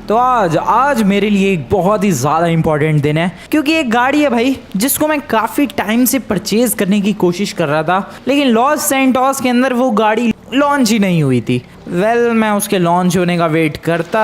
तो आज आज मेरे लिए एक बहुत ही ज़्यादा इम्पोर्टेंट दिन है, क्योंकि एक गाड़ी है भाई जिसको मैं काफ़ी टाइम से परचेज करने की कोशिश कर रहा था, लेकिन लॉस सैंटोस के अंदर वो गाड़ी लॉन्च ही नहीं हुई थी। मैं उसके लॉन्च होने का वेट करता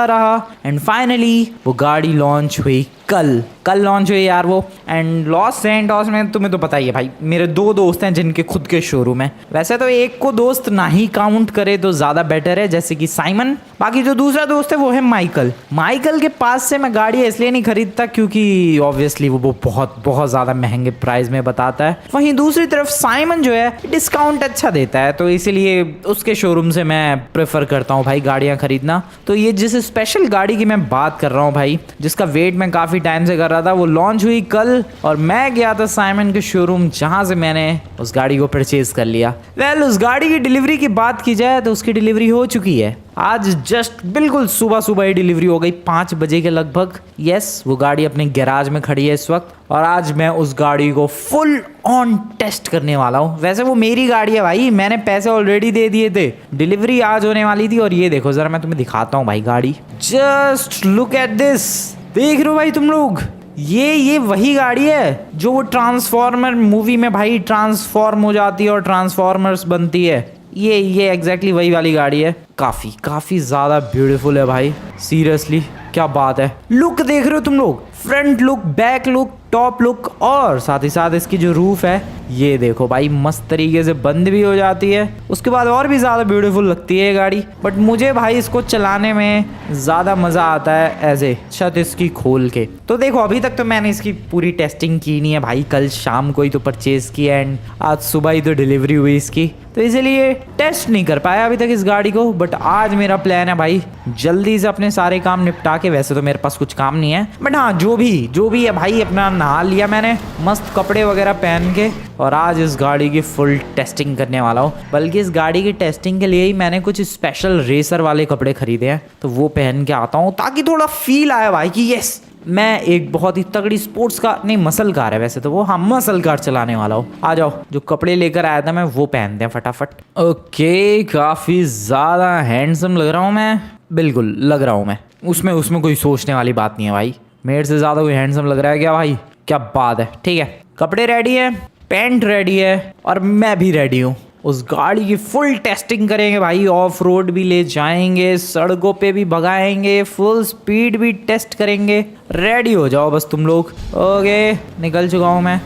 रहा एंड फाइनली वो गाड़ी लॉन्च हुई। कल लॉन्च हुई यार वो। एंड लॉस सैंटोस में तुम्हें तो पता ही है भाई, मेरे 2 दोस्त हैं जिनके खुद के शोरूम है। वैसे तो एक को दोस्त ना ही काउंट करे तो ज़्यादा बेटर है, जैसे कि साइमन। बाकी जो दूसरा दोस्त है वो है माइकल के पास से मैं गाड़ी इसलिए नहीं खरीदता क्योंकि ऑब्वियसली वो बहुत ज़्यादा महंगे प्राइस में बताता है। वहीं दूसरी तरफ साइमन जो है डिस्काउंट अच्छा देता है, तो इसीलिए उसके शोरूम से मैं प्रेफर करता हूँ भाई गाड़ियाँ खरीदना। तो ये जिस स्पेशल गाड़ी की मैं बात कर रहा हूँ भाई, जिसका वेट मैं काफ़ी टाइम से कर रहा था, वो लॉन्च हुई कल और मैं गया था साइमन के शोरूम, जहां से मैंने उस गाड़ी को परचेज कर लिया। उस गाड़ी की डिलीवरी की बात की जाए तो उसकी डिलीवरी हो चुकी है। आज जस्ट बिल्कुल सुबह ही डिलीवरी हो गई 5 बजे के लगभग। यस, वो गाड़ी अपने गैराज में खड़ी है इस वक्त और आज मैं उस गाड़ी को फुल ऑन टेस्ट करने वाला हूँ। वैसे वो मेरी गाड़ी है भाई, मैंने पैसे ऑलरेडी दे दिए थे, डिलीवरी आज होने वाली थी। और ये देखो जरा, मैं तुम्हें दिखाता हूँ भाई गाड़ी। जस्ट लुक एट दिस, देख रहे हो भाई तुम लोग, ये वही गाड़ी है जो वो ट्रांसफॉर्मर मूवी में भाई ट्रांसफॉर्म हो जाती है और ट्रांसफॉर्मर्स बनती है। ये एग्जैक्टली वही वाली गाड़ी है। काफी ज्यादा ब्यूटीफुल है भाई, सीरियसली क्या बात है। लुक देख रहे हो तुम लोग, front look, back look, top look और साथ ही साथ इसकी जो रूफ है ये देखो भाई, मस्त तरीके से बंद भी हो जाती है। उसके बाद और भी ज़्यादा ब्यूटीफुल लगती है ये गाड़ी। बट मुझे भाई इसको चलाने में ज़्यादा मज़ा आता है ऐसे छत इसकी खोल के। तो देखो अभी तक तो मैंने इसकी पूरी टेस्टिंग की नहीं है भाई, कल शाम को ही तो परचेज किया एंड आज सुबह ही तो डिलीवरी हुई इसकी, तो इसीलिए टेस्ट नहीं कर पाया अभी तक इस गाड़ी को। बट आज मेरा प्लान है भाई जल्दी से अपने सारे काम निपटा के, वैसे तो मेरे पास कुछ काम नहीं है बट हाँ जो भी है भाई, अपना नहा लिया मैंने मस्त कपड़े वगैरह पहन के और आज इस गाड़ी की फुल टेस्टिंग करने वाला हूँ। बल्कि इस गाड़ी की टेस्टिंग के लिए ही मैंने कुछ स्पेशल रेसर वाले कपड़े खरीदे हैं, तो वो पहन के आता हूँ ताकि थोड़ा फील आए भाई कि यस मैं एक बहुत ही तगड़ी स्पोर्ट्स कार, नहीं मसल कार है वैसे तो वो, हाँ मसल कार चलाने वाला हूँ। आ जाओ, जो कपड़े लेकर आया था मैं वो पहनते हैं फटाफट। ओके, काफ़ी ज़्यादा हैंडसम लग रहा हूँ मैं, बिल्कुल लग रहा हूँ मैं, उसमें कोई सोचने वाली बात नहीं है भाई। मेरे से ज़्यादा कोई हैंडसम लग रहा है क्या भाई? क्या बात है। ठीक है, कपड़े रेडी है, पैंट रेडी है और मैं भी रेडी हूँ। उस गाड़ी की फुल टेस्टिंग करेंगे भाई, ऑफ रोड भी ले जाएंगे, सड़कों पे भी भगाएंगे, फुल स्पीड भी टेस्ट करेंगे। रेडी हो जाओ बस तुम लोग। ओके, निकल चुका हूँ मैं।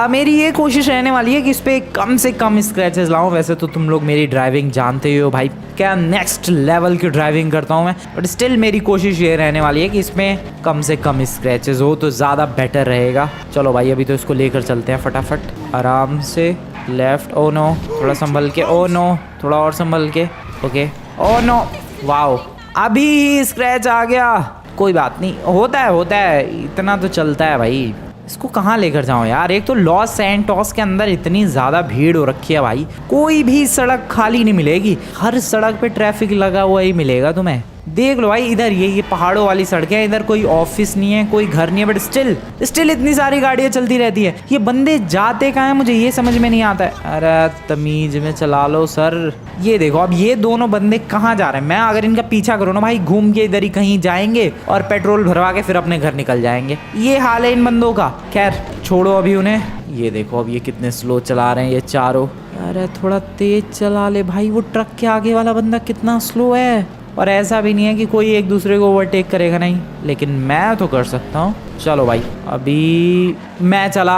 मेरी ये कोशिश रहने वाली है कि इस पे कम से कम स्क्रैचेस लाऊं। वैसे तो तुम लोग मेरी ड्राइविंग जानते ही हो भाई, क्या नेक्स्ट लेवल की ड्राइविंग करता हूँ मैं, बट स्टिल मेरी कोशिश ये रहने वाली है कि इसमें कम से कम स्क्रैचेस हो तो ज़्यादा बेटर रहेगा। चलो भाई अभी तो इसको लेकर चलते हैं फटाफट, आराम से। लेफ्ट, ओ नो, थोड़ा संभल के, ओ नो, थोड़ा और संभल के, ओके, ओ नो, वाओ, अभी स्क्रैच आ गया। कोई बात नहीं, होता है, इतना तो चलता है भाई। इसको कहाँ लेकर जाऊँ यार, एक तो लॉस सैंटोस के अंदर इतनी ज़्यादा भीड़ हो रखी है भाई, कोई भी सड़क खाली नहीं मिलेगी, हर सड़क पे ट्रैफिक लगा हुआ ही मिलेगा तुम्हें। देख लो भाई इधर ये पहाड़ों वाली सड़कें हैं, इधर कोई ऑफिस नहीं है, कोई घर नहीं है, बट स्टिल इतनी सारी गाड़ियाँ चलती रहती है। ये बंदे जाते कहाँ हैं मुझे ये समझ में नहीं आता है। अरे तमीज में चला लो सर। ये देखो अब ये दोनों बंदे कहाँ जा रहे हैं, मैं अगर इनका पीछा करूँ ना भाई, घूम के इधर ही कहीं जाएंगे और पेट्रोल भरवा के फिर अपने घर निकल जाएंगे। ये हाल है इन बंदों का। खैर छोड़ो अभी उन्हें। ये देखो अब ये कितने स्लो चला रहे हैं ये चारों। अरे थोड़ा तेज चला ले भाई, वो ट्रक के आगे वाला बंदा कितना स्लो है। और ऐसा भी नहीं है कि कोई एक दूसरे को ओवरटेक करेगा नहीं, लेकिन मैं तो कर सकता हूँ। चलो भाई अभी मैं चला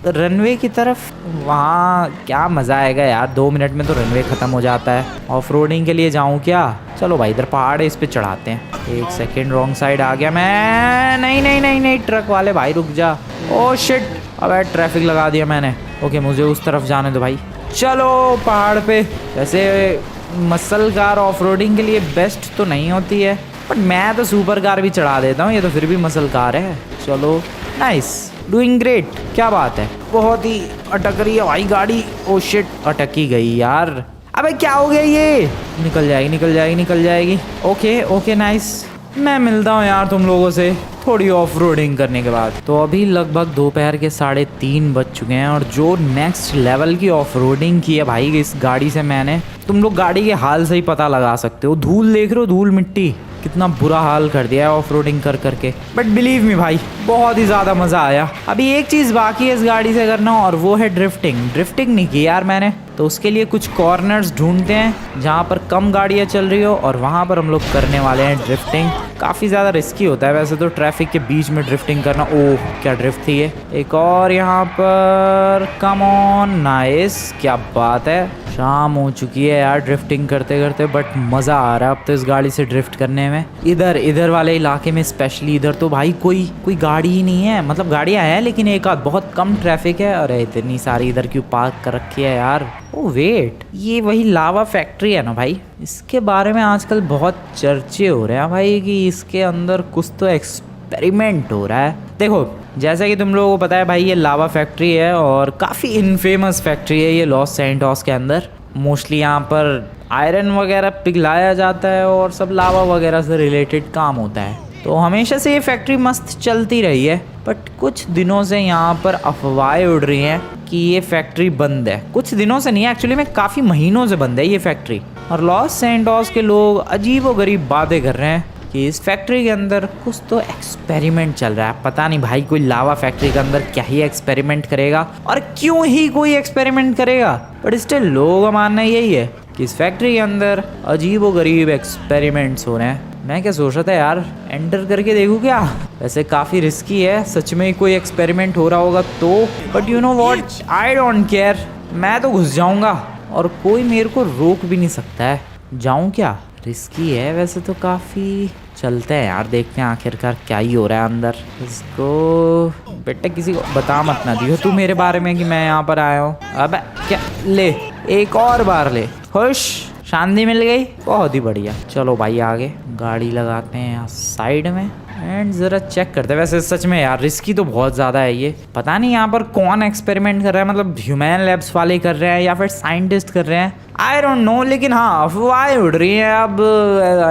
रनवे की तरफ, वहाँ क्या मज़ा आएगा यार, 2 मिनट में तो रनवे ख़त्म हो जाता है। ऑफ रोडिंग के लिए जाऊँ क्या? चलो भाई इधर पहाड़ है, इस पर चढ़ाते हैं। 1 सेकेंड, रॉन्ग साइड आ गया मैं। नहीं, ट्रक वाले भाई रुक जा। ओ शिट, अब ट्रैफिक लगा दिया मैंने। ओके, मुझे उस तरफ जाने दो भाई। चलो पहाड़ पे, वैसे मसल कार ऑफ रोडिंग के लिए बेस्ट तो नहीं होती है, बट मैं तो सुपर कार भी चढ़ा देता हूँ, ये तो फिर भी मसल कार है। चलो नाइस, डूइंग ग्रेट, क्या बात है। बहुत ही अटक रही है भाई गाड़ी। ओ शिट, अटक ही गई यार। अबे क्या हो गया ये? निकल जाएगी। Okay nice. मैं मिलता हूँ यार तुम लोगों से थोड़ी ऑफ रोडिंग करने के बाद। तो अभी लगभग दोपहर के 3:30 बज चुके हैं और जो नेक्स्ट लेवल की ऑफ रोडिंग की है भाई इस गाड़ी से मैंने, तुम लोग गाड़ी के हाल से ही पता लगा सकते हो। धूल देख रहे हो, धूल मिट्टी, कितना बुरा हाल कर दिया है ऑफ रोडिंग कर करके। बट बिलीव मी भाई, बहुत ही ज़्यादा मज़ा आया। अभी एक चीज़ बाकी है इस गाड़ी से करना, और वो है ड्रिफ्टिंग। ड्रिफ्टिंग नहीं की यार मैंने, तो उसके लिए कुछ कॉर्नर्स ढूंढते हैं जहाँ पर कम गाड़ियाँ चल रही हो, और वहाँ पर हम लोग करने वाले हैं ड्रिफ्टिंग। काफ़ी ज़्यादा रिस्की होता है वैसे तो ट्रैफिक के बीच में ड्रिफ्टिंग करना। ओह क्या ड्रिफ्ट थी ये। एक और यहाँ पर, कम ऑन, नाइस, क्या बात है। शाम हो चुकी है यार ड्रिफ्टिंग करते करते, बट मज़ा आ रहा है अब तो इस गाड़ी से ड्रिफ्ट करने में। इधर वाले इलाके में स्पेशली, इधर तो भाई कोई गाड़ी ही नहीं है। मतलब गाड़ियाँ हैं लेकिन एक आध, बहुत कम ट्रैफिक है। अरे इतनी सारी इधर क्यों पार्क कर रखी है यार। ओ वेट, ये वही लावा फैक्ट्री है ना भाई। इसके बारे में आजकल बहुत चर्चे हो रहे हैं भाई कि इसके अंदर कुछ तो एक्सपेरिमेंट हो रहा है। देखो जैसा कि तुम लोगों को पता है भाई, ये लावा फैक्ट्री है और काफ़ी इनफेमस फैक्ट्री है ये लॉस सैंटोस के अंदर। मोस्टली यहाँ पर आयरन वगैरह पिघलाया जाता है और सब लावा वगैरह से रिलेटेड काम होता है। तो हमेशा से ये फैक्ट्री मस्त चलती रही है, बट कुछ दिनों से यहाँ पर अफवाहें उड़ रही हैं कि ये फैक्ट्री बंद है। कुछ दिनों से नहीं, एक्चुअली में काफ़ी महीनों से बंद है ये फैक्ट्री। और लॉस सैंटोस के लोग अजीबोगरीब बातें कर रहे हैं कि इस फैक्ट्री के अंदर कुछ तो एक्सपेरिमेंट चल रहा है। पता नहीं भाई कोई लावा फैक्ट्री के अंदर क्या ही एक्सपेरिमेंट करेगा और क्यों ही कोई एक्सपेरिमेंट करेगा, बट स्टिल लोगों का मानना यही है कि इस फैक्ट्री के अंदर अजीबोगरीब एक्सपेरिमेंट्स हो रहे हैं। मैं क्या सोच रहा था यार, एंटर करके देखूं क्या। वैसे काफ़ी रिस्की है, सच में कोई एक्सपेरिमेंट हो रहा होगा तो, but you know what, I don't care. मैं तो घुस जाऊंगा और कोई मेरे को रोक भी नहीं सकता है। जाऊं क्या, रिस्की है वैसे तो काफ़ी। चलते हैं यार, देखते हैं आखिरकार क्या ही हो रहा है अंदर। इसको बेटा किसी को बता मत ना दियो तू मेरे बारे में कि मैं यहाँ पर आया हूँ। अब क्या, ले एक और बार ले, खुश, शांति मिल गई, बहुत ही बढ़िया। चलो भाई आगे गाड़ी लगाते हैं यहाँ साइड में एंड ज़रा चेक करते हैं। वैसे सच में यार रिस्की तो बहुत ज़्यादा है ये। पता नहीं यहाँ पर कौन एक्सपेरिमेंट कर रहा है, मतलब ह्यूमन लैब्स वाले कर रहे हैं या फिर साइंटिस्ट कर रहे हैं, आई डोंट नो। लेकिन हाँ, अफवाहें उड़ रही हैं। अब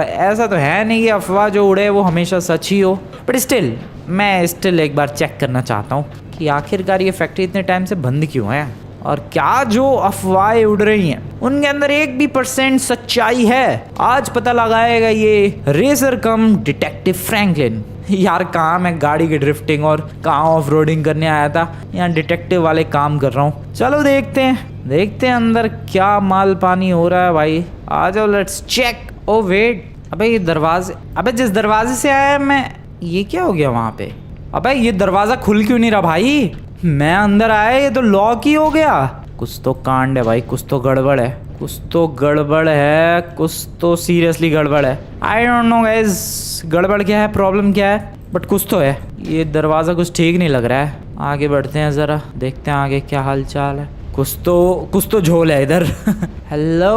ऐसा तो है नहीं कि अफवाह जो उड़े वो हमेशा सच ही हो, बट स्टिल मैं एक बार चेक करना चाहता हूँ कि आखिरकार ये फैक्ट्री इतने टाइम से बंद क्यों है, और क्या जो अफवाहें उड़ रही हैं उनके अंदर 1% सच्चाई है। आज पता लगाएगा ये रेसर कम डिटेक्टिव फ्रैंकलिन। यार कहाँ मैं गाड़ी की ड्रिफ्टिंग और कहाँ ऑफ रोडिंग करने आया था, यहाँ डिटेक्टिव वाले काम कर रहा हूँ। चलो देखते हैं अंदर क्या माल पानी हो रहा है भाई। आ जाओ, लेट्स चेक। ओ वेट, अबे ये दरवाजे, अबे जिस दरवाजे से आया मैं, ये क्या हो गया वहाँ पे। अबे ये दरवाजा खुल क्यों नहीं रहा भाई, मैं अंदर आया ये तो लॉक ही हो गया। कुछ तो कांड है भाई, कुछ तो गड़बड़ है, कुछ तो सीरियसली गड़बड़ है। आई डोंट नो गाइस, गड़बड़ क्या है, प्रॉब्लम क्या है, बट कुछ तो है। ये दरवाज़ा कुछ ठीक नहीं लग रहा है। आगे बढ़ते हैं ज़रा, देखते हैं आगे क्या हाल चाल है। कुछ तो झोल है इधर। Hello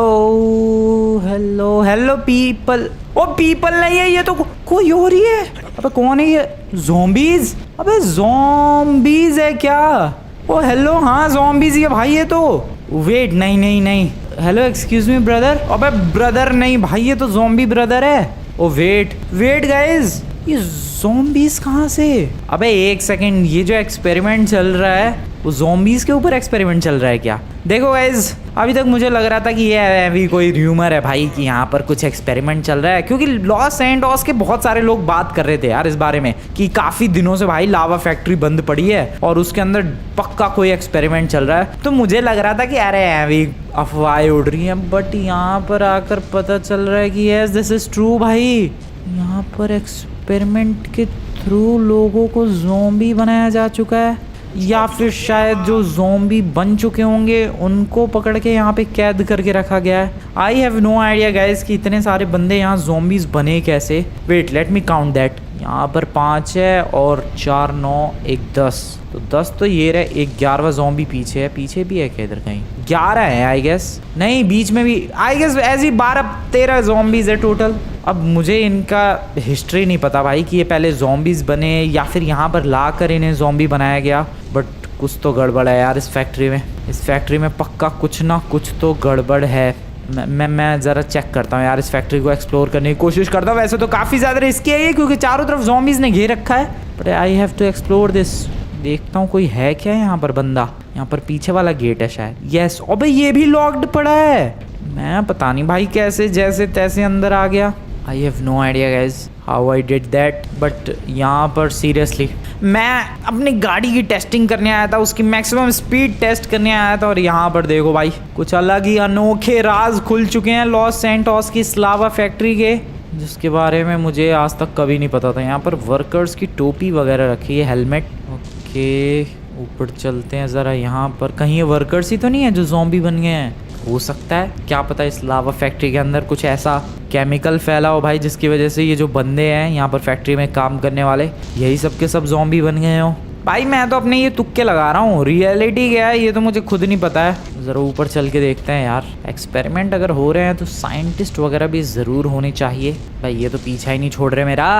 people. ओ पीपल नहीं है ये तो कोई और ही है। अबे कौन है ये, ज़ॉम्बीज़। अबे ज़ॉम्बीज़ है क्या। ओ हेलो, हाँ ज़ॉम्बीज़ ही है भाई ये तो। वेट, नहीं, हेलो एक्सक्यूज मी ब्रदर। अबे ब्रदर नहीं भाई, ये तो ज़ॉम्बी ब्रदर है। ओ वेट गाइस, ये ज़ॉम्बीज़ कहाँ से। अबे एक सेकंड, ये जो एक्सपेरिमेंट चल रहा है वो ज़ॉम्बीज़ के ऊपर एक्सपेरिमेंट चल रहा है क्या। देखो गाइस, अभी तक मुझे लग रहा था कि ये अभी कोई र्यूमर है भाई कि यहाँ पर कुछ एक्सपेरिमेंट चल रहा है, क्योंकि लॉस सैंटोस के बहुत सारे लोग बात कर रहे थे यार इस बारे में कि काफ़ी दिनों से भाई लावा फैक्ट्री बंद पड़ी है और उसके अंदर पक्का कोई एक्सपेरिमेंट चल रहा है। तो मुझे लग रहा था कि अरे अभी अफवाहें उड़ रही हैं, बट यहाँ पर आकर पता चल रहा है कि यस दिस इज़ ट्रू भाई। यहाँ पर एक्सपेरिमेंट के थ्रू लोगों को ज़ॉम्बी बनाया जा चुका है, या फिर शायद जो ज़ॉम्बी बन चुके होंगे उनको पकड़ के यहाँ पे कैद करके रखा गया है। I have no idea guys कि इतने सारे बंदे यहाँ ज़ॉम्बीज़ बने कैसे। Wait, let me count that. यहाँ पर 5 है और 4 9 1 10, तो 10 तो ये रहे। एक 11वां ज़ॉम्बी पीछे है, पीछे भी है क्या इधर कहीं। 11 है आई गेस, नहीं बीच में भी आई गेस, ऐसे ही 12-13 ज़ॉम्बीज़ है टोटल। अब मुझे इनका हिस्ट्री नहीं पता भाई कि ये पहले ज़ॉम्बीज़ बने या फिर यहाँ पर ला कर इन्हें ज़ॉम्बी बनाया गया, बट कुछ तो गड़बड़ है यार इस फैक्ट्री में पक्का कुछ ना कुछ तो गड़बड़ है। मैं ज़रा चेक करता हूँ यार, इस फैक्ट्री को एक्सप्लोर करने की कोशिश करता हूँ। वैसे तो काफ़ी ज़्यादा रिस्की है ये, क्योंकि चारों तरफ ज़ॉम्बीज़ ने घेर रखा है, but I have to explore this. देखता हूँ कोई है क्या यहाँ पर बंदा। यहाँ पर पीछे वाला गेट है शायद, यस। अबे ये भी लॉक्ड पड़ा है। मैं पता नहीं भाई कैसे जैसे तैसे अंदर आ गया। I have no idea guys how I did that, but यहाँ पर सीरियसली मैं अपनी गाड़ी की टेस्टिंग करने आया था, उसकी मैक्सिमम स्पीड टेस्ट करने आया था, और यहाँ पर देखो भाई कुछ अलग ही अनोखे राज खुल चुके हैं लॉस सैंटोस की स्लावा फैक्ट्री के, जिसके बारे में मुझे आज तक कभी नहीं पता था। यहाँ पर वर्कर्स की टोपी वगैरह रखी है, हेलमेट। ओके ऊपर चलते हैं ज़रा। यहाँ पर कहीं ये वर्कर्स ही तो नहीं है जो ज़ॉम्बी बन गए हैं? हो सकता है, क्या पता इस लावा फैक्ट्री के अंदर कुछ ऐसा केमिकल फैला हो भाई जिसकी वजह से ये जो बंदे हैं यहाँ पर फैक्ट्री में काम करने वाले, यही सब के सब ज़ॉम्बी बन गए हो। भाई मैं तो अपने ये तुक्के लगा रहा हूँ, रियलिटी क्या है ये तो मुझे खुद नहीं पता है। ज़रा ऊपर चल के देखते हैं यार। एक्सपेरिमेंट अगर हो रहे हैं तो साइंटिस्ट वगैरह भी ज़रूर होने चाहिए। भाई ये तो पीछा ही नहीं छोड़ रहे मेरा,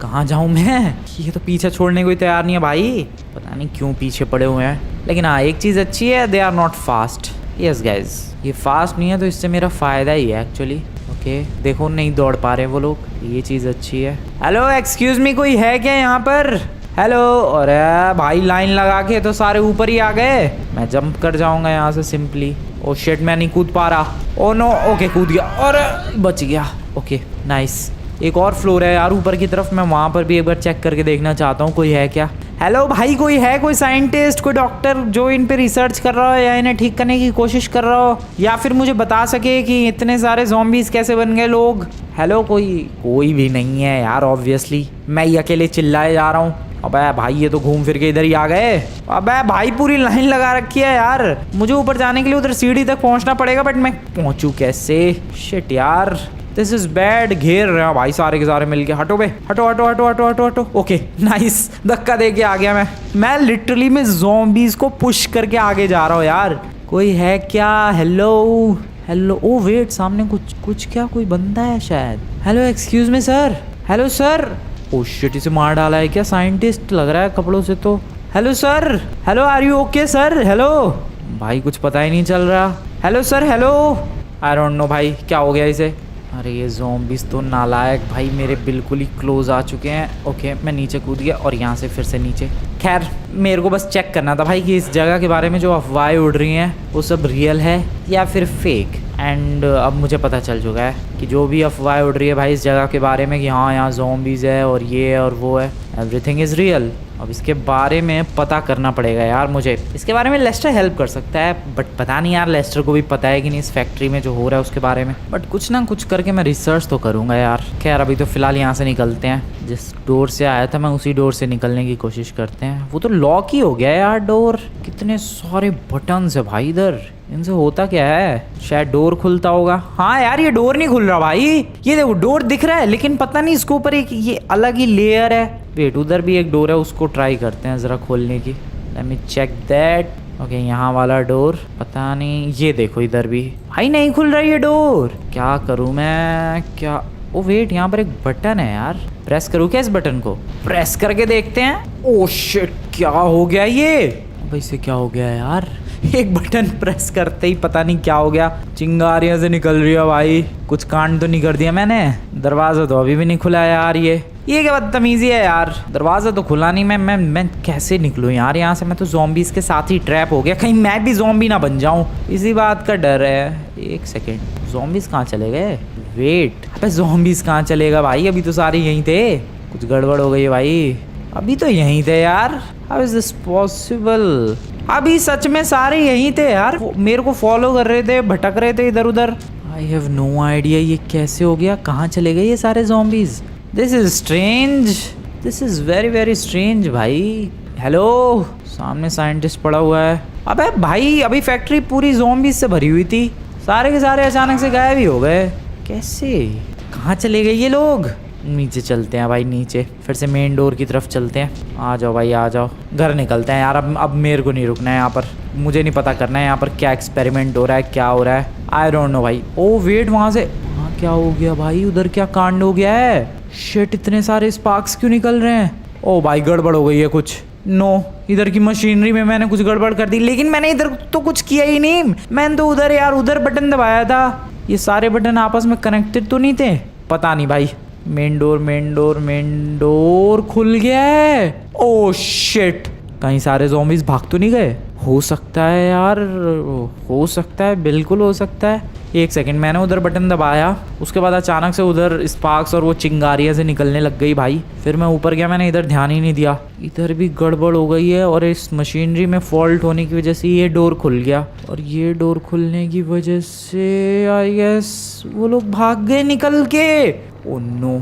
कहाँ जाऊँ मैं? ये तो पीछा छोड़ने को ही तैयार नहीं है भाई, पता नहीं क्यों पीछे पड़े हुए हैं। लेकिन हाँ एक चीज़ अच्छी है, they are not fast. Yes guys, ये फास्ट नहीं है तो इससे मेरा फ़ायदा ही है एक्चुअली। ओके देखो नहीं दौड़ पा रहे वो लोग, ये चीज़ अच्छी है। हेलो एक्सक्यूज़ मी, कोई है क्या यहाँ पर? हेलो। अरे भाई लाइन लगा के तो सारे ऊपर ही आ गए, मैं जंप कर जाऊँगा यहाँ से सिंपली। ओ शिट मैं नहीं कूद पा रहा। ओ नो, ओके कूद गया और बच गया। Okay nice. एक और फ्लोर है यार ऊपर की तरफ, मैं वहाँ पर भी एक बार चेक करके देखना चाहता हूँ कोई है क्या। हेलो भाई, कोई है, कोई साइंटिस्ट, कोई डॉक्टर जो इन पे रिसर्च कर रहा हो या इन्हें ठीक करने की कोशिश कर रहा हो, या फिर मुझे बता सके कि इतने सारे ज़ॉम्बीज़ कैसे बन गए लोग? हेलो कोई भी नहीं है यार, ऑब्वियसली मैं ही अकेले चिल्लाए जा रहा हूँ। अबे भाई ये तो घूम फिर के इधर ही आ गए। अबे भाई पूरी लाइन लगा रखी है यार, मुझे ऊपर जाने के लिए उधर सीढ़ी तक पहुंचना पड़ेगा, बट मैं पहुंचूं कैसे? शिट यार दिस इज बैड। घेर रहे हैं भाई सारे के सारे मिलके। हटो बे, हटो हटो हटो हटो हटो हटो। ओके नाइस, धक्का दे के आ गया मैं लिटरली में ज़ॉम्बीज़ को पुश करके आगे जा रहा हूँ यार। कोई है क्या? Hello hello. ओ वेट, सामने कुछ क्या कोई बंदा है शायद। Hello excuse me sir. Hello sir. Oh shit, इसे मार डाला है क्या? साइंटिस्ट लग रहा है कपड़ों से तो। Hello sir. Hello are you okay sir? Hello भाई कुछ पता ही नहीं चल रहा। Hello sir. Hello. I don't know भाई क्या हो गया इसे। अरे ये ज़ॉम्बीज़ तो नालायक भाई मेरे बिल्कुल ही क्लोज आ चुके हैं। ओके मैं नीचे कूद गया और यहाँ से फिर से नीचे। खैर मेरे को बस चेक करना था भाई कि इस जगह के बारे में जो अफवाहें उड़ रही हैं वो सब रियल है या फिर फेक। एंड अब मुझे पता चल चुका है कि जो भी अफवाहें उड़ रही है भाई इस जगह के बारे में कि हाँ यहाँ ज़ॉम्बीज़ है और ये और वो है, एवरीथिंग इज़ रियल। अब इसके बारे में पता करना पड़ेगा यार मुझे। इसके बारे में लेस्टर हेल्प कर सकता है, बट पता नहीं यार लेस्टर को भी पता है कि नहीं इस फैक्ट्री में जो हो रहा है उसके बारे में। बट कुछ ना कुछ करके मैं रिसर्च तो करूँगा यार। खैर अभी तो फ़िलहाल यहाँ से निकलते हैं। जिस डोर से आया था मैं उसी डोर से निकलने की कोशिश करते हैं। वो तो लॉक ही हो गया यार डोर। कितने सारे बटन्स है भाई इधर, इनसे होता क्या है? शायद डोर खुलता होगा। हाँ यार ये डोर नहीं खुल रहा भाई। ये देखो डोर दिख रहा है लेकिन पता नहीं इसके ऊपर एक ये अलग ही लेयर है। वेट उधर भी एक डोर है, उसको ट्राई करते हैं ज़रा खोलने की। Let me check that. Okay यहाँ वाला डोर पता नहीं। ये देखो इधर भी भाई नहीं खुल रहा ये डोर। क्या करूँ मैं? क्या? ओ वेट यहाँ पर एक बटन है यार, प्रेस करूँ क्या इस बटन को? प्रेस करके देखते हैं। ओ शिट क्या हो गया ये? भाई इसे क्या हो गया यार? एक बटन प्रेस करते ही पता नहीं क्या हो गया, चिंगारियां से निकल रही है भाई। कुछ कांड तो नहीं कर दिया मैंने? दरवाजा तो अभी भी नहीं खुला है यार। ये क्या बदतमीजी है यार, दरवाजा तो खुला नहीं। मैं कैसे निकलूँ यार यहाँ से? मैं तो ज़ॉम्बीज़ के साथ ही ट्रैप हो गया, कहीं मैं भी ज़ॉम्बी ना बन जाऊँ, इसी बात का डर है। एक सेकेंड, ज़ॉम्बीज़ कहाँ चले गए? वेट अबे ज़ॉम्बीज़ कहाँ चलेगा भाई? अभी तो सारे यहीं थे। कुछ गड़बड़ हो गई है भाई, अभी तो यहीं थे यार। How is this possible? अभी सच में सारे यहीं थे यार, मेरे को फॉलो कर रहे थे, भटक रहे थे इधर उधर। आई हैव नो आइडिया ये कैसे हो गया, कहाँ चले गए ये सारे zombies? This is strange, this is very very strange भाई। हेलो सामने साइंटिस्ट पड़ा हुआ है। अबे भाई अभी फैक्ट्री पूरी ज़ॉम्बीज़ से भरी हुई थी, सारे के सारे अचानक से गायब ही हो गए। कैसे, कहाँ चले गए ये लोग? नीचे चलते हैं भाई, नीचे फिर से मेन डोर की तरफ चलते हैं। आ जाओ भाई आ जाओ, घर निकलते हैं यार। अब मेरे को नहीं रुकना है यहाँ पर, मुझे नहीं पता करना है यहाँ पर क्या एक्सपेरिमेंट हो रहा है, क्या हो रहा है। आई डोंट नो भाई। ओ वेट वहाँ से क्या हो गया भाई? उधर क्या कांड हो गया है? शिट इतने सारे स्पार्क्स क्यों निकल रहे हैं? ओ भाई गड़बड़ हो गई है कुछ। नो इधर की मशीनरी में मैंने कुछ गड़बड़ कर दी, लेकिन मैंने इधर तो कुछ किया ही नहीं। मैंने तो उधर यार उधर बटन दबाया था। ये सारे बटन आपस में कनेक्टेड तो नहीं थे? पता नहीं भाई। मेन डोर खुल गया है। ओ शिट, कहीं सारे ज़ॉम्बीज़ भाग तो नहीं गए? हो सकता है यार, हो सकता है, बिल्कुल हो सकता है। एक सेकंड, मैंने उधर बटन दबाया, उसके बाद अचानक से उधर स्पार्क्स और वो चिंगारियाँ से निकलने लग गई भाई। फिर मैं ऊपर गया, मैंने इधर ध्यान ही नहीं दिया। इधर भी गड़बड़ हो गई है और इस मशीनरी में फॉल्ट होने की वजह से ये डोर खुल गया, और ये डोर खुलने की वजह से आई गेस वो लोग भाग गए निकल के। Oh no,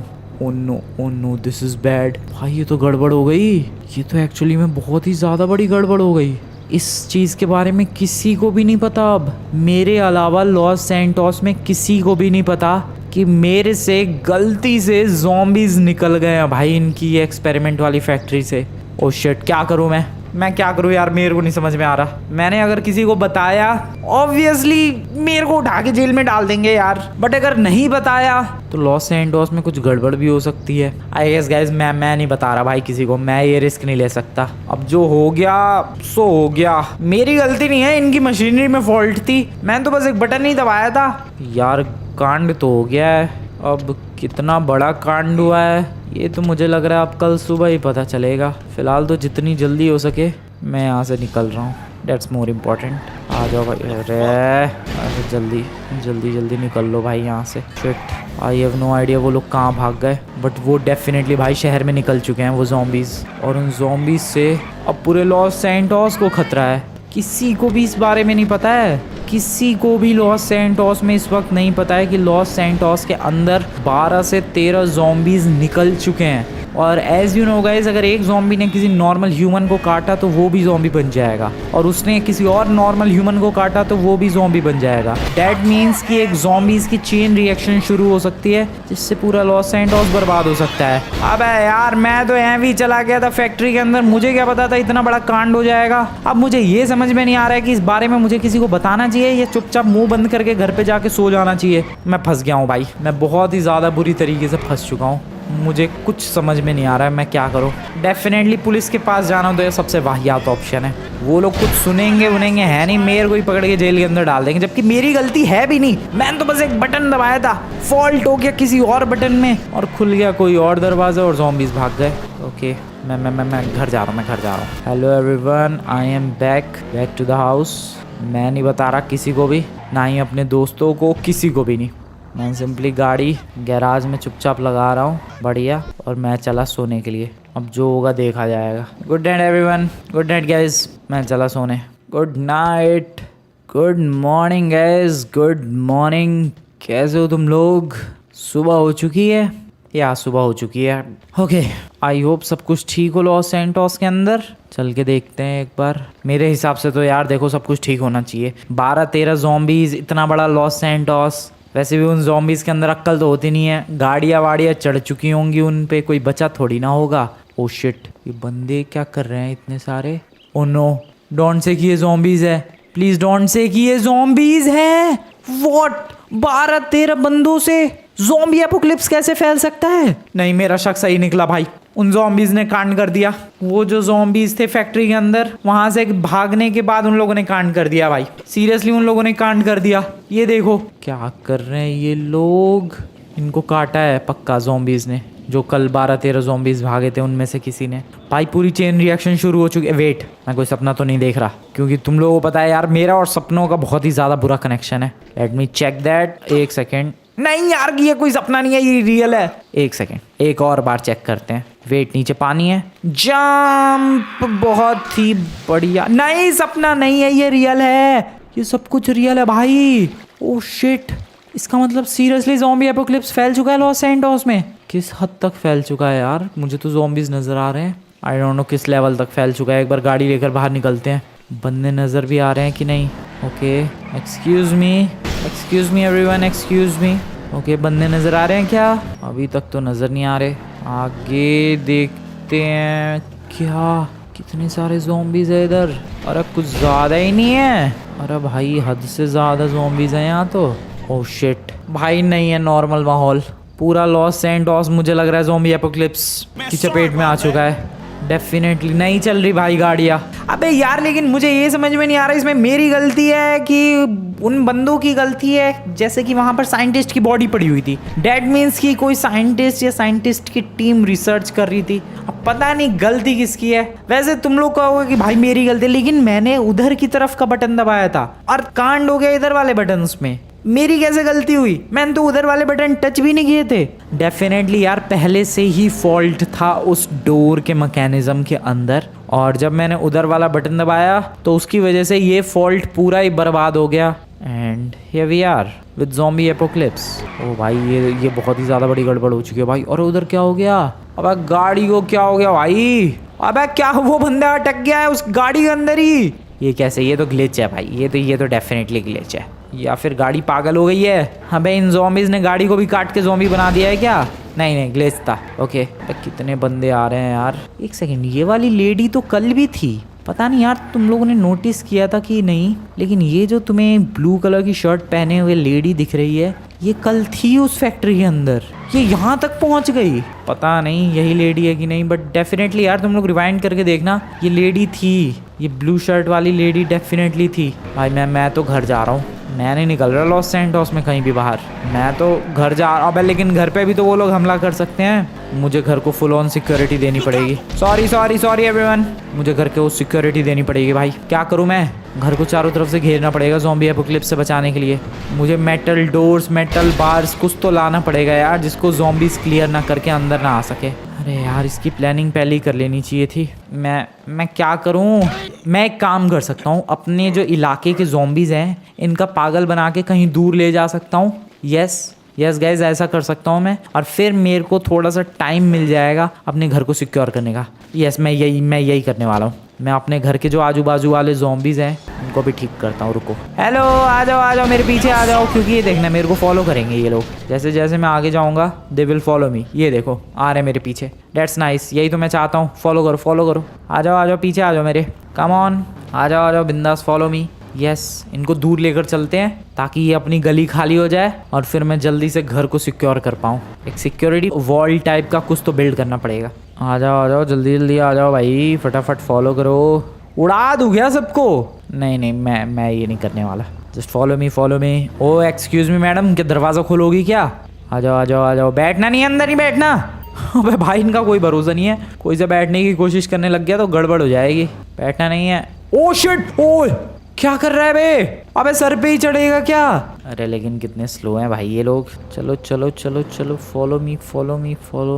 oh no, oh no, this is bad भाई। ये तो गड़बड़ हो गई, ये तो एक्चुअली में बहुत ही ज़्यादा बड़ी गड़बड़ हो गई। इस चीज़ के बारे में किसी को भी नहीं पता अब, मेरे अलावा लॉस सैंटोस में किसी को भी नहीं पता कि मेरे से गलती से ज़ॉम्बीज़ निकल गए हैं भाई इनकी एक्सपेरिमेंट वाली फैक्ट्री से। ओह शिट, क्या करूँ मैं क्या करूँ यार, मेरे को नहीं समझ में आ रहा। मैंने अगर किसी को बताया ऑब्वियसली मेरे को उठा के जेल में डाल देंगे यार, बट अगर नहीं बताया तो लॉस सैंटोस में कुछ गड़बड़ भी हो सकती है। आई गेस गाइस मैं नहीं बता रहा भाई किसी को, मैं ये रिस्क नहीं ले सकता। अब जो हो गया सो हो गया, मेरी गलती नहीं है, इनकी मशीनरी में फॉल्ट थी, मैंने तो बस एक बटन नहीं दबाया था। यार कांड तो हो गया है, अब कितना बड़ा कांड हुआ है ये तो मुझे लग रहा है अब कल सुबह ही पता चलेगा। फिलहाल तो जितनी जल्दी हो सके मैं यहाँ से निकल रहा हूँ, डेट्स मोर इम्पोर्टेंट। आ जाओ भाई, अरे जल्दी जल्दी जल्दी निकल लो भाई यहाँ से। Shit, I have no idea वो लोग कहाँ भाग गए, बट वो डेफिनेटली भाई शहर में निकल चुके हैं वो ज़ॉम्बीज़, और उन ज़ॉम्बीज़ से अब पूरे लॉस सैंटोस को खतरा है। किसी को भी इस बारे में नहीं पता है, किसी को भी लॉस सैंटोस में इस वक्त नहीं पता है कि लॉस सैंटोस के अंदर 12 से 13 ज़ॉम्बीज़ निकल चुके हैं। और एज यू नो गाइज, अगर एक ज़ॉम्बी ने किसी नॉर्मल ह्यूमन को काटा तो वो भी ज़ॉम्बी बन जाएगा, और उसने किसी और नॉर्मल ह्यूमन को काटा तो वो भी ज़ॉम्बी बन जाएगा। दैट मीन्स कि एक ज़ॉम्बीज़ की चेन रिएक्शन शुरू हो सकती है जिससे पूरा लॉस सैंटोस बर्बाद हो सकता है। अबे यार मैं तो यहाँ भी चला गया था फैक्ट्री के अंदर, मुझे क्या पता था इतना बड़ा कांड हो जाएगा। अब मुझे ये समझ में नहीं आ रहा है कि इस बारे में मुझे किसी को बताना चाहिए या चुपचाप मुंह बंद करके घर पे जाके सो जाना चाहिए। मैं फंस गया हूँ भाई, मैं बहुत ही ज़्यादा बुरी तरीके से फंस चुका हूँ, मुझे कुछ समझ में नहीं आ रहा है मैं क्या करूं। डेफिनेटली पुलिस के पास जाना तो ये सबसे वाहियात ऑप्शन है, वो लोग कुछ सुनेंगे है नहीं, मेरे को ही पकड़ के जेल के अंदर डाल देंगे, जबकि मेरी गलती है भी नहीं। मैंने तो बस एक बटन दबाया था, फॉल्ट हो गया किसी और बटन में और खुल गया कोई और दरवाजा और ज़ॉम्बीज़ भाग गए। ओके मैं घर जा रहा हूँ, hello everyone, I am back to the house. मैं नहीं बता रहा किसी को भी, ना ही अपने दोस्तों को, किसी को भी नहीं। मैं सिंपली गाड़ी गैराज में चुपचाप लगा रहा हूँ, बढ़िया, और मैं चला सोने के लिए। अब जो होगा देखा जाएगा। Good night everyone, good night guys, मैं चला सोने। Good night, good morning guys, good morning. कैसे हो तुम लोग? सुबह हो चुकी है या सुबह हो चुकी है? ओके, आई होप सब कुछ ठीक हो लॉस सैंटोस के अंदर। चल के देखते हैं एक बार। मेरे हिसाब से तो यार देखो सब कुछ ठीक होना चाहिए। 12-13 ज़ॉम्बीज़, इतना बड़ा लॉस सैंटोस, वैसे भी उन ज़ॉम्बीज़ के अंदर अक्ल तो होती नहीं है, गाड़ियाँ वाड़ियाँ चढ़ चुकी होंगी उन पे, कोई बचा थोड़ी ना होगा। ओ शिट, ये बंदे क्या कर रहे हैं इतने सारे? ओ नो, डोंट से कि ये ज़ॉम्बीज़ है, प्लीज़ डोंट से कि ये ज़ॉम्बीज़ है। व्हाट, 12-13 बंदों से ज़ॉम्बी एपोकलिप्स कैसे फैल सकता है? नहीं, मेरा शक सही निकला भाई, उन ज़ॉम्बीज़ ने कांड कर दिया। वो जो ज़ॉम्बीज़ थे फैक्ट्री के अंदर, वहां से भागने के बाद उन लोगों ने कांड कर दिया भाई, सीरियसली उन लोगों ने कांड कर दिया। ये देखो क्या कर रहे हैं ये लोग, इनको काटा है पक्का ज़ॉम्बीज़ ने, जो कल 12-13 ज़ॉम्बीज़ भागे थे उनमें से किसी ने। भाई पूरी चेन रिएक्शन शुरू हो चुकी है। वेट, मैं कोई सपना तो नहीं देख रहा, क्योंकि तुम लोगों को पता है यार मेरा और सपनों का बहुत ही ज़्यादा बुरा कनेक्शन है। लेट मी चेक दैट, एक सेकेंड। नहीं यार, ये कोई सपना नहीं है, ये रियल है। एक सेकेंड, एक और बार चेक करते हैं। वेट, नीचे पानी है, जंप, बहुत ही बढ़िया। नहीं, सपना नहीं है, ये रियल है, ये सब कुछ रियल है भाई। ओह शिट, इसका मतलब सीरियसली ज़ॉम्बी एपोकलिप्स फैल चुका है लॉस सैंटोस में। किस हद तक फैल चुका है यार? मुझे तो ज़ॉम्बीज़ नज़र आ रहे हैं, आई डोंट नो किस लेवल तक फैल चुका है। एक बार गाड़ी लेकर बाहर निकलते हैं, बंदे नज़र भी आ रहे हैं कि नहीं। Okay, excuse me everyone, excuse me. Okay, बंदे नज़र आ रहे हैं क्या? अभी तक तो नज़र नहीं आ रहे, आगे देखते हैं। क्या, कितने सारे ज़ॉम्बीज़ है इधर? अरे कुछ ज़्यादा ही नहीं है, अरे भाई हद से ज़्यादा ज़ॉम्बीज़ हैं यहाँ तो। ओह शिट भाई, नहीं है नॉर्मल माहौल, पूरा लॉस सैंटोस मुझे लग रहा है ज़ॉम्बी एपोकलिप्स की चपेट में आ चुका है। डेफिनेटली नहीं चल रही भाई गाड़ियाँ। अबे यार, लेकिन मुझे ये समझ में नहीं आ रहा इसमें मेरी गलती है कि उन बंदों की गलती है। जैसे कि वहाँ पर साइंटिस्ट की बॉडी पड़ी हुई थी, डैट मीन्स कि कोई साइंटिस्ट या साइंटिस्ट की टीम रिसर्च कर रही थी। अब पता नहीं गलती किसकी है। वैसे तुम लोग कहोगे कि भाई मेरी गलती, लेकिन मैंने उधर की तरफ का बटन दबाया था और कांड हो गया इधर वाले बटन में। मेरी कैसे गलती हुई? मैंने तो उधर वाले बटन टच भी नहीं किए थे। डेफिनेटली यार पहले से ही फॉल्ट था उस डोर के मैकेनिज्म के अंदर, और जब मैंने उधर वाला बटन दबाया तो उसकी वजह से ये फॉल्ट पूरा ही बर्बाद हो गया। And here we are with zombie apocalypse. ओ भाई ये बहुत ही ज़्यादा बड़ी गड़बड़ हो चुकी है भाई। और उधर क्या हो गया? अबे गाड़ी को क्या हो गया भाई? अबे क्या वो बंदा अटक गया है उस गाड़ी के अंदर ही? ये कैसे? ये तो ग्लिच है भाई, ये तो डेफिनेटली ग्लिच है, या फिर गाड़ी पागल हो गई है। अबे इन ज़ॉम्बीज़ ने गाड़ी को भी काट के ज़ॉम्बी बना दिया है क्या? नहीं ग्लिच था। ओके कितने बंदे आ रहे हैं यार। एक सेकंड, ये वाली लेडी तो कल भी थी, पता नहीं यार तुम लोगों ने नोटिस किया था कि नहीं, लेकिन ये जो तुम्हें ब्लू कलर की शर्ट पहने हुए लेडी दिख रही है, ये कल थी उस फैक्ट्री के अंदर, ये यहाँ तक पहुँच गई। पता नहीं यही लेडी है कि नहीं, बट डेफिनेटली यार तुम लोग रिवाइंड करके देखना, ये लेडी थी, ये ब्लू शर्ट वाली लेडी डेफिनेटली थी। भाई मैं तो घर जा रहा हूँ, मैं नहीं निकल रहा लॉस सैंटोस में कहीं भी बाहर, मैं तो घर जा रहा हूँ। लेकिन घर पे भी तो वो लोग हमला कर सकते हैं, मुझे घर को फुल ऑन सिक्योरिटी देनी पड़ेगी। सॉरी एवरीवन, मुझे घर को सिक्योरिटी देनी पड़ेगी भाई। क्या करूँ मैं? घर को चारों तरफ से घेरना पड़ेगा ज़ॉम्बी एपोकलिप्स से बचाने के लिए। मुझे मेटल डोर्स, मेटल बार्स कुछ तो लाना पड़ेगा यार, जिसको ज़ॉम्बीज़ क्लियर ना करके अंदर ना आ सके। अरे यार इसकी प्लानिंग पहले ही कर लेनी चाहिए थी। मैं क्या करूं? मैं एक काम कर सकता हूं, अपने जो इलाके के ज़ॉम्बीज़ हैं इनका पागल बना के कहीं दूर ले जा सकता हूं। यस गाइज, ऐसा कर सकता हूं मैं, और फिर मेरे को थोड़ा सा टाइम मिल जाएगा अपने घर को सिक्योर करने का। यस मैं यही करने वाला हूँ। मैं अपने घर के जो आजू बाजू वाले ज़ॉम्बीज़ हैं उनको भी ठीक करता हूँ। रुको, हेलो आ जाओ मेरे पीछे आ जाओ, क्योंकि ये देखना मेरे को फॉलो करेंगे ये लोग। जैसे जैसे मैं आगे जाऊँगा दे विल फॉलो मी। ये देखो आ रहे मेरे पीछे, डेट्स नाइस, यही तो मैं चाहता हूँ। फॉलो करो, आ जाओ पीछे आ जाओ मेरे, कम ऑन आ जाओ बिंदास, फॉलो मी। यस इनको दूर लेकर चलते हैं ताकि ये अपनी गली खाली हो जाए और फिर मैं जल्दी से घर को सिक्योर कर पाऊँ। एक सिक्योरिटी वॉल टाइप का कुछ तो बिल्ड करना पड़ेगा। आ जाओ जल्दी आ जाओ भाई, फटाफट फॉलो करो। उड़ा दूँ क्या सबको? नहीं मैं ये नहीं करने वाला। Just follow me. ओ एक्सक्यूज मी मैडम, क्या दरवाज़ा खोलोगी क्या? आ जाओ। बैठना नहीं है, अंदर ही बैठना। अबे भाई इनका कोई भरोसा नहीं है, कोई से बैठने की कोशिश करने लग गया तो गड़बड़ हो जाएगी। बैठना नहीं है। ओ शिट, ओ क्या कर रहा है बे? अबे सर पे ही चढ़ेगा क्या? अरे लेकिन कितने स्लो हैं भाई ये लोग। चलो फॉलो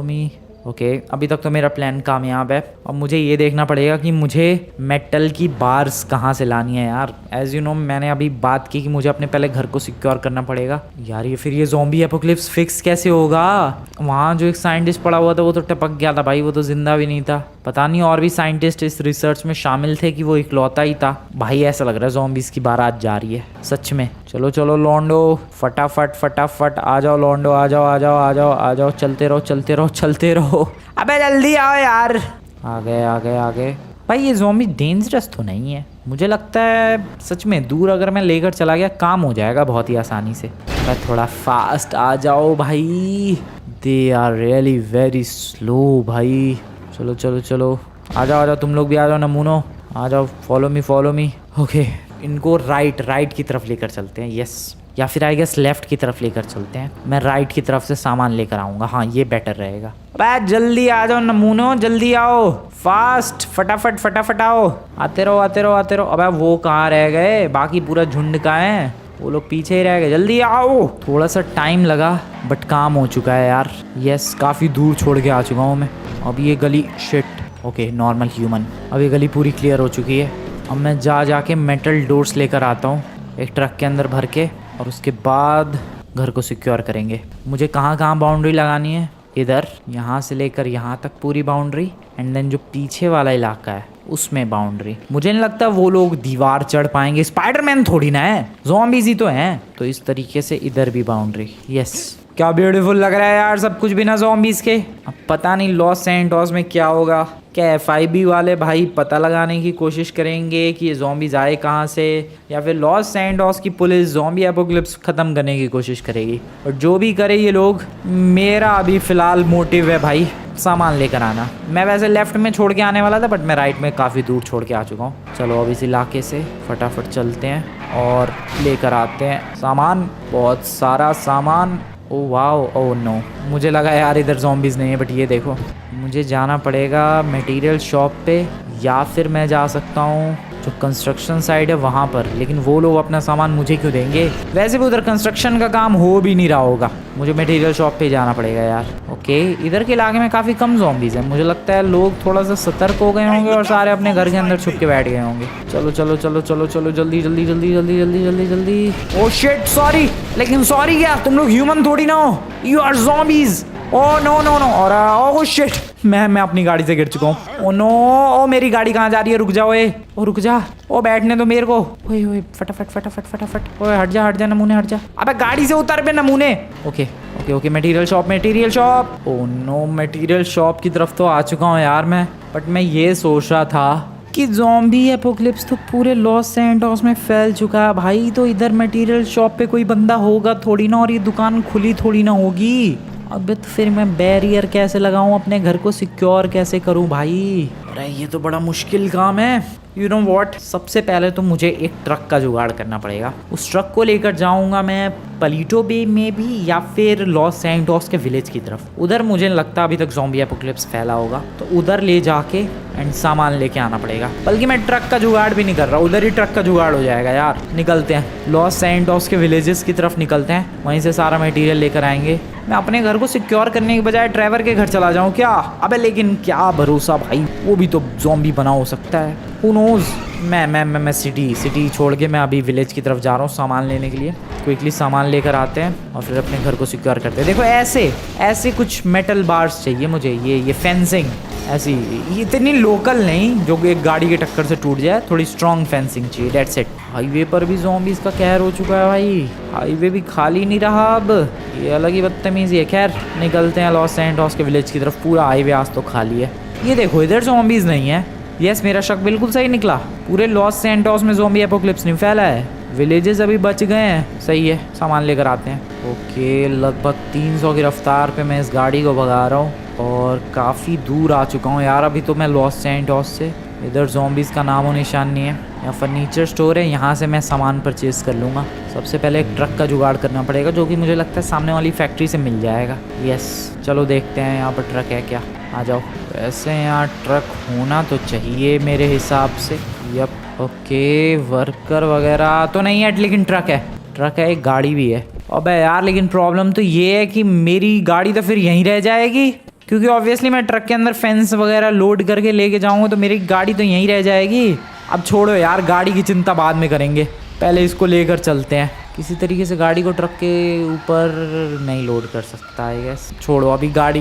मी। ओके अभी तक तो मेरा प्लान कामयाब है। अब मुझे ये देखना पड़ेगा कि मुझे मेटल की बार्स कहाँ से लानी है यार। एज यू नो मैंने अभी बात की कि मुझे अपने पहले घर को सिक्योर करना पड़ेगा यार। ये ज़ॉम्बी एपोकलिप्स फिक्स कैसे होगा? वहाँ जो एक साइंटिस्ट पड़ा हुआ था वो तो टपक गया था भाई, वो तो जिंदा भी नहीं था। पता नहीं और भी साइंटिस्ट इस रिसर्च में शामिल थे कि वो इकलौता ही था। भाई ऐसा लग रहा है ज़ॉम्बीज़ की बारात जा रही है सच में। चलो लॉन्डो फटाफट आ जाओ लॉन्डो, आ जाओ, चलते रहो। अबे जल्दी आओ यार। आ गए। भाई ये ज़ॉम्बी डेंजरस तो नहीं है, मुझे लगता है सच में दूर अगर मैं लेकर चला गया काम हो जाएगा बहुत ही आसानी से। मैं थोड़ा फास्ट आ जाओ भाई, they are really very slow भाई। चलो आ जाओ तुम लोग भी आ जाओ नमूनो, आ जाओ फॉलो मी। ओके इनको राइट की तरफ लेकर चलते हैं। यस, या फिर आई गेस लेफ्ट की तरफ लेकर चलते हैं। मैं राइट की तरफ से सामान लेकर आऊँगा, हाँ ये बेटर रहेगा। अबे जल्दी आ जाओ नमूनो, जल्दी आओ, फास्ट फटाफट आओ। आते रहो। अबे वो कहाँ रह गए? बाकी पूरा झुंड का है, वो लोग पीछे ही रह गए। जल्दी आओ। थोड़ा सा टाइम लगा बट काम हो चुका है यार। यस काफ़ी दूर छोड़ के आ चुका हूँ मैं। अब ये गली शिट, ओके नॉर्मल ह्यूमन, अब ये गली पूरी क्लियर हो चुकी है। अब मैं जाके मेटल डोर्स लेकर आता हूँ एक ट्रक के अंदर भर के, और उसके बाद घर को सिक्योर करेंगे। मुझे कहाँ बाउंड्री लगानी है? इधर, यहाँ से लेकर यहाँ तक पूरी बाउंड्री, एंड देन जो पीछे वाला इलाका है उसमें बाउंड्री। मुझे नहीं लगता वो लोग दीवार चढ़ पाएंगे, स्पाइडरमैन थोड़ी ना है, ज़ॉम्बीज़ ही तो हैं। तो इस तरीके से इधर भी बाउंड्री। यस क्या ब्यूटीफुल लग रहा है यार सब कुछ बिना ज़ॉम्बीज़ के। अब पता नहीं लॉस सैंटोस में क्या होगा। क्या FIB वाले भाई पता लगाने की कोशिश करेंगे कि ये ज़ॉम्बीज़ आए कहाँ से, या फिर लॉस सैंटोस की पुलिस ज़ॉम्बी एपोकलिप्स ख़त्म करने की कोशिश करेगी। और जो भी करे ये लोग, मेरा अभी फ़िलहाल मोटिव है भाई सामान लेकर आना। मैं वैसे लेफ़्ट में छोड़ के आने वाला था बट मैं राइट में काफ़ी दूर छोड़ के आ चुका हूँ। चलो अब इस इलाके से फटाफट चलते हैं और लेकर आते हैं सामान, बहुत सारा सामान। ओ वाओ, ओ नो, मुझे लगा यार इधर ज़ॉम्बीज़ नहीं है, बट ये देखो। मुझे जाना पड़ेगा मटेरियल शॉप पे, या फिर मैं जा सकता हूँ जो कंस्ट्रक्शन साइड है वहाँ पर, लेकिन वो लोग अपना सामान मुझे क्यों देंगे? वैसे भी उधर कंस्ट्रक्शन का काम हो भी नहीं रहा होगा, मुझे मटेरियल शॉप पे जाना पड़ेगा यार। ओके, इधर के इलाके में काफ़ी कम ज़ॉम्बीज़ हैं, मुझे लगता है लोग थोड़ा सा सतर्क हो गए होंगे और सारे अपने घर के अंदर छुप के बैठ गए होंगे। चलो चलो चलो चलो चलो, जल्दी जल्दी जल्दी जल्दी जल्दी जल्दी जल्दी। ओह शिट, सॉरी, लेकिन सॉरी क्या, तुम लोग ह्यूमन थोड़ी ना हो, you are zombies. Oh no no no, और ओह शिट, मैं अपनी गाड़ी से गिर चुका हूँ। ओ नो, ओ मेरी गाड़ी कहाँ जा रही है? रुक जाओ, ओ रुक जा, ओ बैठने दो मेरे को। ओए ओए, फटाफट फटाफट फटाफट, ओए हट जा नमूने, हट जा। अबे गाड़ी से उतर बे नमूने। Okay okay okay, material shop, material shop. Oh no, material shop की तरफ तो आ चुका हूँ यार मैं, बट मैं ये सोच रहा था कि ज़ॉम्बी एपोकलिप्स तो पूरे लॉस सैंटोस में फैल चुका है भाई, तो इधर मटेरियल शॉप पे कोई बंदा होगा थोड़ी ना, और ये दुकान खुली थोड़ी ना होगी। अबे तो फिर मैं बैरियर कैसे लगाऊं, अपने घर को सिक्योर कैसे करूं भाई? अरे ये तो बड़ा मुश्किल काम है। यू नो व्हाट, सबसे पहले तो मुझे एक ट्रक का जुगाड़ करना पड़ेगा। उस ट्रक को लेकर जाऊंगा मैं पलीटो बे में भी, या फिर लॉस सैंटोस के विलेज की तरफ। उधर मुझे लगता अभी तक ज़ॉम्बी एपोकलिप्स फैला होगा, तो उधर ले जाके एंड सामान लेके आना पड़ेगा। बल्कि मैं ट्रक का जुगाड़ भी नहीं कर रहा, उधर ही ट्रक का जुगाड़ हो जाएगा यार। निकलते हैं, लॉस सैंटोस के विलेजेस की तरफ निकलते हैं, वहीं से सारा मटेरियल लेकर आएंगे। मैं अपने घर को सिक्योर करने के बजाय ड्राइवर के घर चला जाऊं क्या? अबे लेकिन क्या भरोसा भाई, वो भी तो ज़ॉम्बी बना हो सकता है, हू नोज़। मैं सिटी छोड़ के मैं अभी विलेज की तरफ जा रहा हूँ सामान लेने के लिए। क्विकली सामान लेकर आते हैं और फिर अपने घर को सिक्योर करते हैं। देखो ऐसे कुछ मेटल बार्स चाहिए मुझे, ये फेंसिंग ऐसी, ये इतनी लोकल नहीं जो कि एक गाड़ी के टक्कर से टूट जाए, थोड़ी स्ट्रॉन्ग फेंसिंग चाहिए, डेट्स इट। हाईवे पर भी ज़ॉम्बीज़ का कहर हो चुका है भाई, हाईवे भी खाली नहीं रहा अब, ये अलग ही बदतमीज़ी है। खैर निकलते हैं लॉस सैंटोस के विलेज की तरफ, पूरा हाईवे आज तो खाली है। ये देखो इधर ज़ॉम्बीज़ नहीं है। यस, मेरा शक बिल्कुल सही निकला, पूरे लॉस सैंटोस में ज़ॉम्बी एपोकलिप्स नहीं फैला है, विलेजेस अभी बच गए हैं। सही है, सामान लेकर आते हैं। ओके, लगभग 300 की रफ्तार पे मैं इस गाड़ी को भगा रहा हूँ और काफ़ी दूर आ चुका हूँ यार अभी तो मैं लॉस सैंटोस से। इधर ज़ॉम्बीज़ का नामो निशान नहीं है। यहाँ फर्नीचर स्टोर है, यहाँ से मैं सामान परचेज़ कर लूँगा। सबसे पहले एक ट्रक का जुगाड़ करना पड़ेगा, जो कि मुझे लगता है सामने वाली फैक्ट्री से मिल जाएगा। यस, चलो देखते हैं यहाँ पर ट्रक है क्या। आ जाओ। वैसे यहाँ ट्रक होना तो चाहिए मेरे हिसाब से। यप, ओके, वर्कर वगैरह तो नहीं है, लेकिन ट्रक है, एक गाड़ी भी है। अबे यार, लेकिन प्रॉब्लम तो ये है कि मेरी गाड़ी तो फिर यहीं रह जाएगी, क्योंकि ऑब्वियसली मैं ट्रक के अंदर फेंस वगैरह लोड करके लेके जाऊँगा तो मेरी गाड़ी तो यहीं रह जाएगी। अब छोड़ो यार, गाड़ी की चिंता बाद में करेंगे, पहले इसको लेकर चलते हैं। किसी तरीके से गाड़ी को ट्रक के ऊपर नहीं लोड कर सकता है गैस, छोड़ो अभी गाड़ी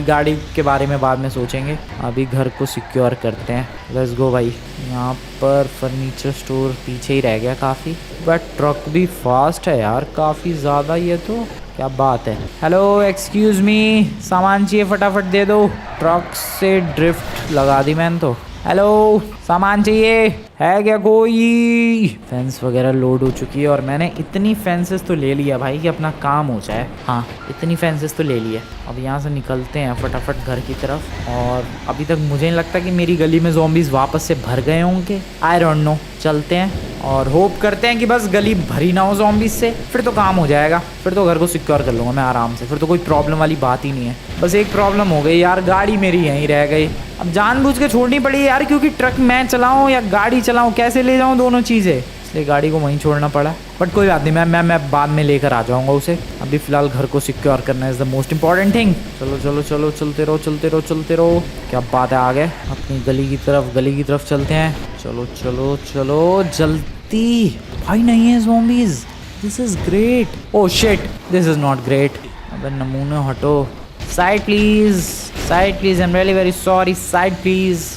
के बारे में बाद में सोचेंगे, अभी घर को सिक्योर करते हैं। लेट्स गो भाई। यहाँ पर फर्नीचर स्टोर पीछे ही रह गया काफ़ी, बट ट्रक भी फास्ट है यार काफ़ी ज़्यादा, ये तो क्या बात है। हेलो, एक्सक्यूज़ मी, सामान चाहिए, फटाफट दे दो। ट्रक से ड्रिफ्ट लगा दी मैंने तो। हेलो, सामान चाहिए है क्या कोई? फेंस वगैरह लोड हो चुकी है और मैंने इतनी फेंसेस तो ले लिया भाई कि अपना काम हो जाए। हाँ, इतनी फेंसेस तो ले ली है। अब यहाँ से निकलते हैं फटाफट घर की तरफ, और अभी तक मुझे नहीं लगता कि मेरी गली में ज़ॉम्बीज़ वापस से भर गए होंगे, आई डोंट नो। चलते हैं और होप करते हैं कि बस गली भरी ना हो ज़ॉम्बीज़ से, फिर तो काम हो जाएगा, फिर तो घर को सिक्योर कर लूँगा मैं आराम से, फिर तो कोई प्रॉब्लम वाली बात ही नहीं है। बस एक प्रॉब्लम हो गई यार, गाड़ी मेरी यहीं रह गई। अब जानबूझ के छोड़नी पड़ी यार, क्योंकि ट्रक मैं चलाऊँ या गाड़ी चलाऊँ, कैसे ले जाऊँ दोनों चीज़ें, इसलिए गाड़ी को वहीं छोड़ना पड़ा। बट कोई बात नहीं, मैं बाद में लेकर आ जाऊँगा उसे। अभी फ़िलहाल घर को सिक्योर करना is the most important thing. चलो चलो चलो, चलते रहो। क्या बात है, आ गए अपनी गली की तरफ चलते हैं। चलो चलो चलो जल्दी। भाई नहीं है zombies, this is great. Oh shit, this is not great. अबे नमूने हटो, side please, I am really very sorry, side please.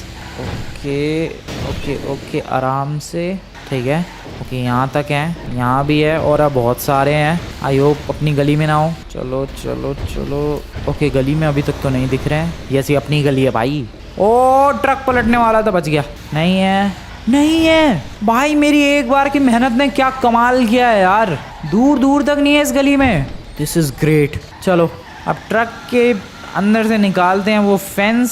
Okay, आराम से, ठीक है। ओके, यहाँ तक है, यहाँ भी है, और अब बहुत सारे हैं। आई होप अपनी गली में ना हो। चलो। ओके, गली में अभी तक तो नहीं दिख रहे हैं। यस, ये अपनी गली है भाई। ओ, ट्रक पलटने वाला था, बच गया। नहीं है भाई, मेरी एक बार की मेहनत ने क्या कमाल किया है यार, दूर तक नहीं है इस गली में। This is great. चलो अब ट्रक के अंदर से निकालते हैं वो फेंस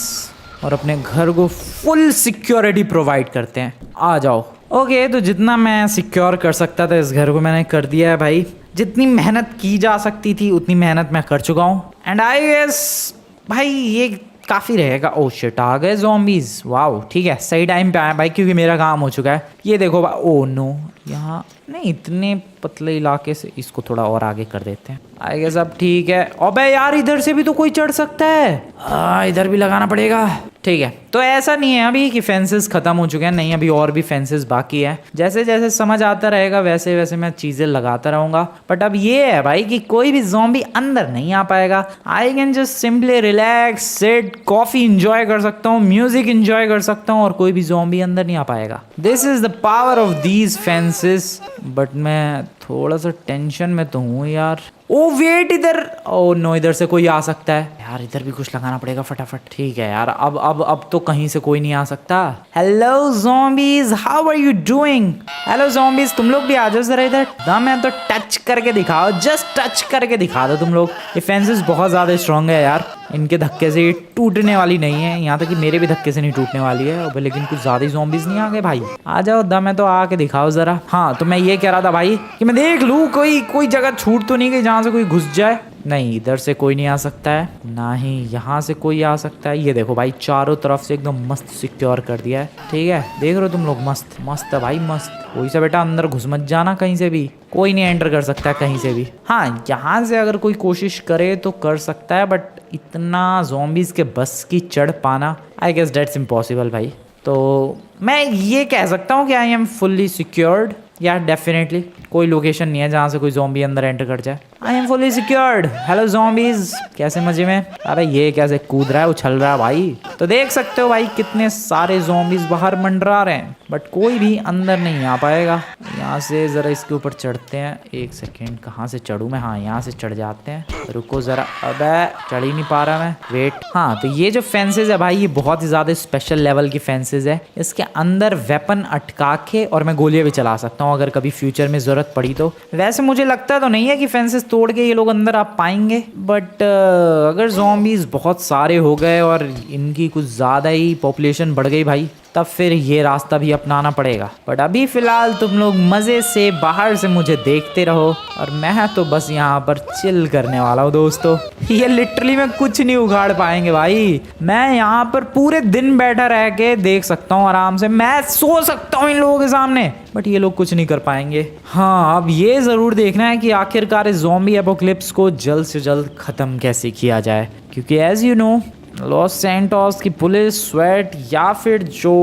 और अपने घर को फुल सिक्योरिटी प्रोवाइड करते हैं। आ जाओ। ओके, तो जितना मैं सिक्योर कर सकता था इस घर को मैंने कर दिया है भाई। जितनी मेहनत की जा सकती थी उतनी मेहनत मैं कर चुका हूँ। एंड आई गेस भाई ये काफ़ी रहेगा। ओ शिट, आ गए ज़ॉम्बीज़। वाओ ठीक है, सही टाइम पे आया भाई, क्योंकि मेरा काम हो चुका है। ये देखो भाई, ओ नो, यहाँ नहीं, इतने पतले इलाके से इसको थोड़ा और आगे कर देते हैं। आई गेस अब ठीक है। अबे यार, इधर से भी तो कोई चढ़ सकता है। इधर भी लगाना पड़ेगा। ठीक है, तो ऐसा नहीं है अभी कि फेंसेस खत्म हो चुके हैं, नहीं, अभी और भी फेंसेस बाकी है। जैसे जैसे समझ आता रहेगा वैसे वैसे मैं चीज़ें लगाता रहूँगा। बट अब ये है भाई कि कोई भी ज़ॉम्बी अंदर नहीं आ पाएगा। I can just simply relax, sit, coffee enjoy कर सकता हूँ, म्यूजिक इंजॉय कर सकता हूँ, और कोई भी ज़ॉम्बी अंदर नहीं आ पाएगा। This is the power of these fences. But मैं थोड़ा सा टेंशन में तो हूँ यार। ओ वेट, इधर, ओ नो, इधर से कोई आ सकता है यार। इधर भी कुछ लगाना पड़ेगा फटाफट। ठीक है यार, अब तो कहीं से कोई नहीं आ सकता। Hello zombies, how are you doing? Hello zombies, तुम लोग भी आ जाओ जरा इधर। दम है तो टच करके दिखाओ, जस्ट टच करके दिखा दो तुम लोग। ये फेंसेस बहुत ज़्यादा स्ट्रॉन्ग है यार, इनके धक्के से ये टूटने वाली नहीं है, यहाँ तक कि मेरे भी धक्के से नहीं टूटने वाली है। अब लेकिन कुछ ज़्यादा ही ज़ॉम्बीज नहीं आ गए भाई। आ जाओ, दम है तो आके दिखाओ ज़रा। हाँ, तो मैं ये कह रहा था भाई कि मैं देख लूँ कोई जगह छूट तो नहीं गई जहाँ से कोई घुस जाए। नहीं, इधर से कोई नहीं आ सकता है, ना ही यहाँ से कोई आ सकता है। ये देखो भाई, चारों तरफ से एकदम मस्त सिक्योर कर दिया है। ठीक है, देख रहे हो तुम लोग, मस्त मस्त है भाई, मस्त। कोई सा बेटा अंदर घुस मत जाना कहीं से भी, कोई नहीं एंटर कर सकता है कहीं से भी। हाँ, यहाँ से अगर कोई कोशिश करे तो कर सकता है, बट इतना ज़ॉम्बीज़ के बस की चढ़ पाना, आई गेस डेट्स इम्पॉसिबल भाई। तो मैं ये कह सकता हूँ कि आई एम फुल्ली सिक्योर्ड। या डेफिनेटली कोई लोकेशन नहीं है जहाँ से कोई ज़ॉम्बी अंदर एंटर कर जाए। I am fully secured. Hello zombies, कैसे मजे में? अरे ये कैसे कूद रहा है, उछल रहा है भाई। तो देख सकते हो भाई कितने सारे ज़ॉम्बीज बाहर मंडरा रहे हैं, बट कोई भी अंदर नहीं आ पाएगा। यहाँ से ज़रा इसके ऊपर चढ़ते हैं। एक सेकेंड, कहाँ से चढ़ूँ मैं? हाँ, यहाँ से चढ़ जाते हैं। रुको ज़रा, अबे चढ़ ही नहीं पा रहा मैं, वेट। हाँ, तो ये जो फेंसेज है भाई, ये बहुत ही ज़्यादा स्पेशल लेवल की फेंसेज है। इसके अंदर वेपन अटका के और मैं गोलियाँ भी चला सकता हूँ अगर कभी फ्यूचर में ज़रूरत पड़ी तो। वैसे मुझे लगता तो नहीं है कि फेंसेस तोड़ के ये लोग अंदर आ पाएंगे, बट अगर ज़ॉम्बीज़ बहुत सारे हो गए और इनकी कुछ ज़्यादा ही पॉपुलेशन बढ़ गई भाई, तब फिर ये रास्ता भी अपनाना पड़ेगा। बट अभी फ़िलहाल तुम लोग मज़े से बाहर से मुझे देखते रहो, और मैं तो बस यहाँ पर चिल करने वाला हूँ दोस्तों। ये लिटरली में कुछ नहीं उखाड़ पाएंगे भाई। मैं यहाँ पर पूरे दिन बैठा रह के देख सकता हूँ आराम से, मैं सो सकता हूँ इन लोगों के सामने, बट ये लोग कुछ नहीं कर पाएंगे। हाँ, अब ये ज़रूर देखना है कि आखिरकार इस ज़ॉम्बी एपोकलिप्स को जल्द से जल्द ख़त्म कैसे किया जाए, क्योंकि as you know, Los Santos की पुलिस, स्वेट या फिर जो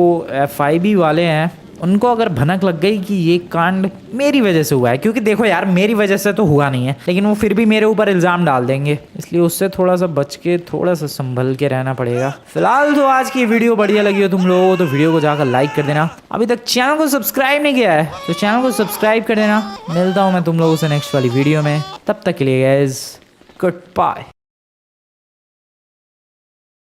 FIB वाले हैं, उनको अगर भनक लग गई कि ये कांड मेरी वजह से हुआ है, क्योंकि देखो यार, मेरी वजह से तो हुआ नहीं है, लेकिन वो फिर भी मेरे ऊपर इल्ज़ाम डाल देंगे, इसलिए उससे थोड़ा सा बच के, थोड़ा सा संभल के रहना पड़ेगा। फिलहाल तो आज की वीडियो बढ़िया लगी हो तुम लोगों को तो वीडियो को जाकर लाइक कर देना। अभी तक चैनल को सब्सक्राइब नहीं किया है तो चैनल को सब्सक्राइब कर देना। मिलता हूँ मैं तुम लोगों से नेक्स्ट वाली वीडियो में, तब तक के लिए गाइस, गुड बाय।